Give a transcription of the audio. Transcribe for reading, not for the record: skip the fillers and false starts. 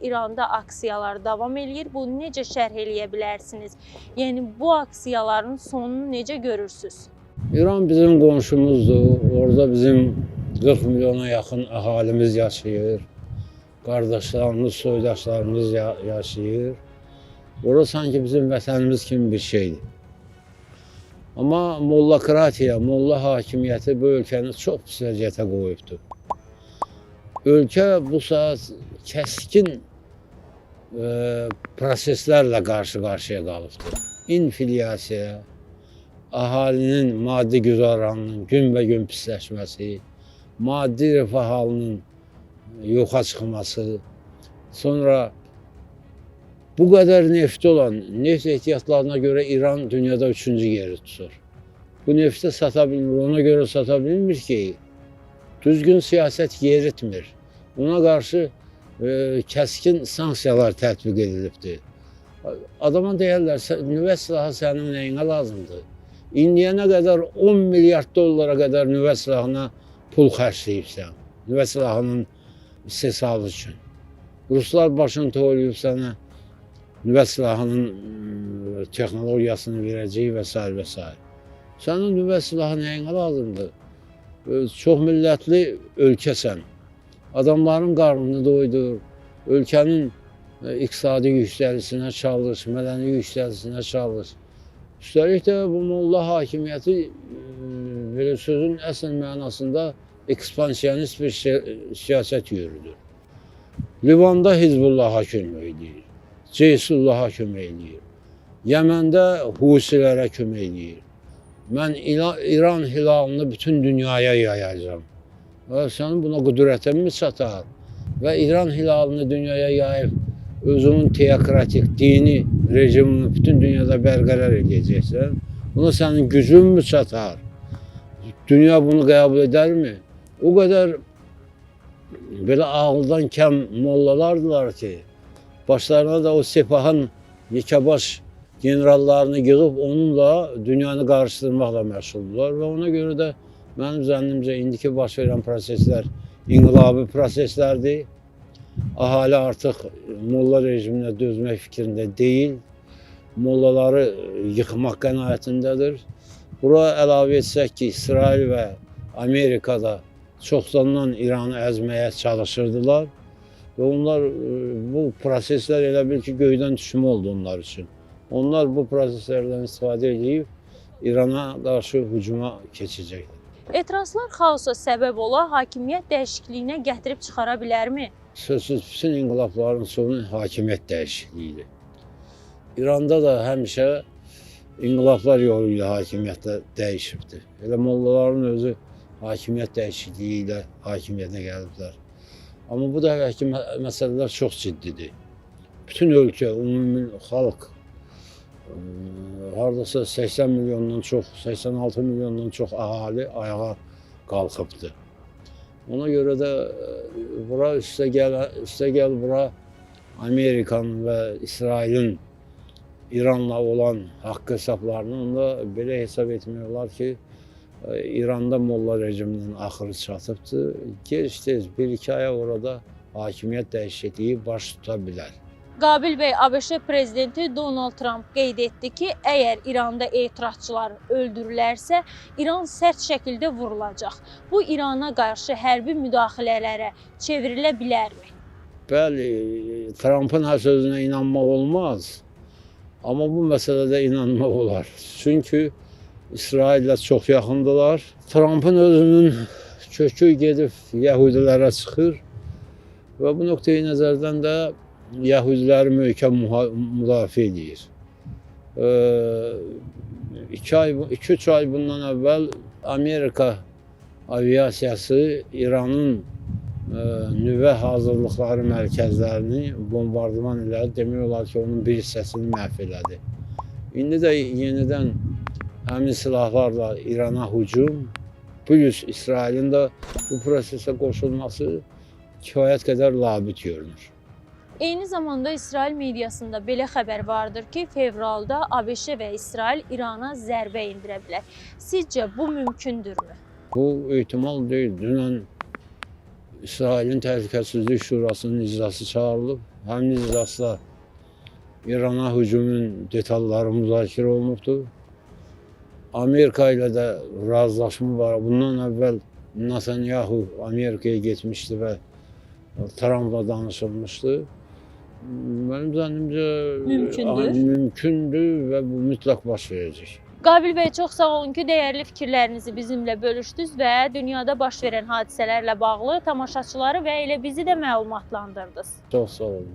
İranda aksiyalar davam eləyir. Bunu necə şərh eləyə bilərsiniz? Yəni bu aksiyaların sonunu necə görürsüz? İran bizim qonşumuzdur. Orada bizim 40 milyona yaxın əhalimiz yaşayır. Qardaşlarımız, soydaşlarımız yaşayır. Orası sanki bizim vətənimiz kimi bir şeydir. Amma mollokratiya, molla hakimiyyəti bu ölkəni çox pis vəziyyətə qoyubdur. Ölkə bu saat kəskin proseslərlə qarşı-qarşıya qalıbdır. İnflyasiya, əhalinin maddi güzaranının günbəgün pisləşməsi, maddi rifah halının yoxa çıxması, sonra bu qədər nefti olan, neft ehtiyatlarına görə İran dünyada 3-cü yeri tutur. Bu nefti sata bilmir, ona görə sata bilmir ki, düzgün siyasət yeritmir. Ona qarşı kəskin sanksiyalar tətbiq edilibdir. Adama deyərlər, nüvə silahı sənin nəyinə lazımdır? İndiyənə qədər 10 milyard dollara qədər nüvə silahına pul xərcləyibsən, nüvə silahının istehsalı üçün. Ruslar başını toylayıb sənə nüvə silahının texnologiyasını verəcəyi və s. və s. Sənin nüvə silahı nəyinə lazımdır? Çox millətli ölkəsən. Adamların qarnını doydur, ölkənin iqtisadi yüksəlisinə çalış, mədəni yüksəlisinə çalış. Üstəlik də bu molla hakimiyyəti belə sözün əsl mənasında ekspansiyonist bir siyasət yürüdür. Livanda Hizbullaha kömək edir, Ceysullaha kömək edir, Yəməndə Husilərə kömək edir. Mən İran hilalını bütün dünyaya yayacağım. Sənin buna qüdrətin mi çatar? Və İran hilalını dünyaya yayıb özünün teokratik, dini rejimini bütün dünyada bərqərar edəcəksən. Buna sənin gücün mü çatar? Dünya bunu qəbul edərmi? O qədər belə ağıldan kəm mollalardılar ki, başlarına da o Sepahın yekəbaş generallarını yığıb onunla dünyanı qarışdırmaqla məşğuldurlar və ona görə də mənim zənnimcə indiki baş verən proseslər inqilabi proseslərdir. Əhali artıq molla rejiminə dözmək fikrində deyil, mollaları yıxmaq qənaətindədir. Bura əlavə etsək ki, İsrail və Amerikada çoxdandan İranı əzməyə çalışırdılar və onlar bu proseslər elə bil ki, göydən düşmə oldu onlar üçün. Onlar bu proseslərdən istifadə edib İrana qarşı hücuma keçəcəkdir. Etirazlar xaosa səbəb ola, hakimiyyət dəyişikliyinə gətirib çıxara bilərmi? Sözsüz bütün inqilabların sonu hakimiyyət dəyişikliyidir. İranda da həmişə inqilablar yolu ilə hakimiyyət dəyişibdir. Elə mollaların özü hakimiyyət dəyişikliyi ilə hakimiyyətə gəliblər. Amma bu da məsələlər çox ciddidir. Bütün ölkə, ümumi xalq, haradasa 80 milyondan çox, 86 milyondan çox əhali ayağa qalxıbdır. Ona görə də bura üstəgəl bura Amerikanın və İsrailin İranla olan haqq hesablarını onda belə hesab etmək olar ki, İranda molla rejiminin axırı çatıbdır. Gec-tez, 1-2 aya orada hakimiyyət dəyişikliyi baş tuta bilər. Qabil bəy, ABŞ prezidenti Donald Trump qeyd etdi ki, əgər İranda etirazçılar öldürülərsə, İran sərt şəkildə vurulacaq. Bu İrana qarşı hərbi müdaxilələrə çevrilə bilərmi? Bəli, Trump'ın hər sözünə inanmaq olmaz. Amma bu məsələdə inanmaq olar. Çünki İsraillə çox yaxındılar. Trump'ın özünün kökü gedib Yəhudilərə çıxır və bu nöqteyi nəzərdən də Yəhudiləri möhkəm müdafiə edir. 2-3 ay bundan əvvəl Amerika aviasiyası İranın nüvə hazırlıqları mərkəzlərini bombardıman elədi. Demək olar ki, onun bir hissəsini məhv elədi. İndi də yenidən həmin silahlarla İrana hücum, plus İsrailin də bu prosesə qoşulması kifayət qədər labüd görünür. Eyni zamanda İsrail mediasında belə xəbər vardır ki, fevralda ABŞ və İsrail İrana zərbə endirə bilər. Sizcə bu mümkündürmü? Bu ehtimal deyil. Dünən İsrailin Təhlükəsizlik Şurasının icrası çağırılıb. həmin iclasda İrana hücumun detalları müzakirə olunubdur. Amerika ilə də razılaşma var. Bundan əvvəl Netanyahu Amerikaya getmişdi və Trumpla danışılmışdı. Mənim zənnimcə mümkündür və bu mütləq baş verəcək. Qabil bəy, çox sağ olun ki, dəyərli fikirlərinizi bizimlə bölüşdünüz və dünyada baş verən hadisələrlə bağlı tamaşaçıları və elə bizi də məlumatlandırdınız. Çox sağ olun.